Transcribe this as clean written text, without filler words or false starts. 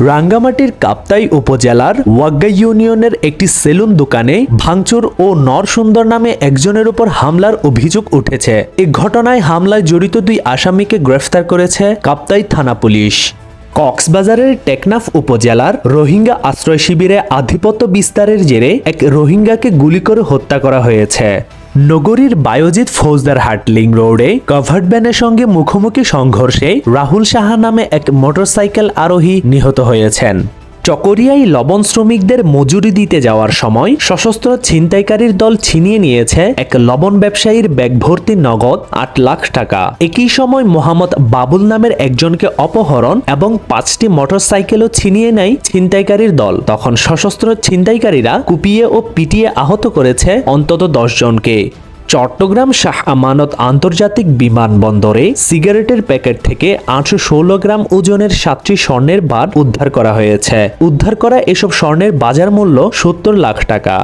রাঙ্গামাটির কাপ্তাই উপজেলার ওয়াগ্গা ইউনিয়নের একটি সেলুন দোকানে ভাঙচুর ও নরসুন্দর নামে একজনের উপর হামলার অভিযোগ উঠেছে। এই ঘটনায় হামলায় জড়িত 2 আসামিকে গ্রেফতার করেছে কাপ্তাই থানা পুলিশ। কক্সবাজারের টেকনাফ উপজেলার রোহিঙ্গা আশ্রয় শিবিরে আধিপত্য বিস্তারের জেরে এক রোহিঙ্গাকে গুলি করে হত্যা করা হয়েছে। নগরীর বায়োজিৎ ফৌজদারহাট লিং রোডে কভার্ড ভ্যানের সঙ্গে মুখোমুখি সংঘর্ষে রাহুল সাহা নামে এক মোটরসাইকেল আরোহী নিহত হয়েছেন। চকরিয়ায় লবণ শ্রমিকদের মজুরি দিতে যাওয়ার সময় সশস্ত্র ছিনতাইকারীর দল ছিনিয়ে নিয়েছে এক লবণ ব্যবসায়ীর ব্যাগ ভর্তি নগদ 8 লাখ টাকা। একই সময় মোহাম্মদ বাবুল নামের একজনকে অপহরণ এবং 5টি মোটরসাইকেলও ছিনিয়ে নেয় ছিনতাইকারীর দল। তখন সশস্ত্র ছিনতাইকারীরা কুপিয়ে ও পিটিয়ে আহত করেছে অন্তত 10 জনকে। চট্টগ্রাম শাহ আমানত আন্তর্জাতিক বিমানবন্দরে সিগারেটের প্যাকেট থেকে 816 গ্রাম ওজনের 7টি স্বর্ণের বার উদ্ধার করা হয়েছে। উদ্ধার করা এসব স্বর্ণের বাজার মূল্য 70 লাখ টাকা।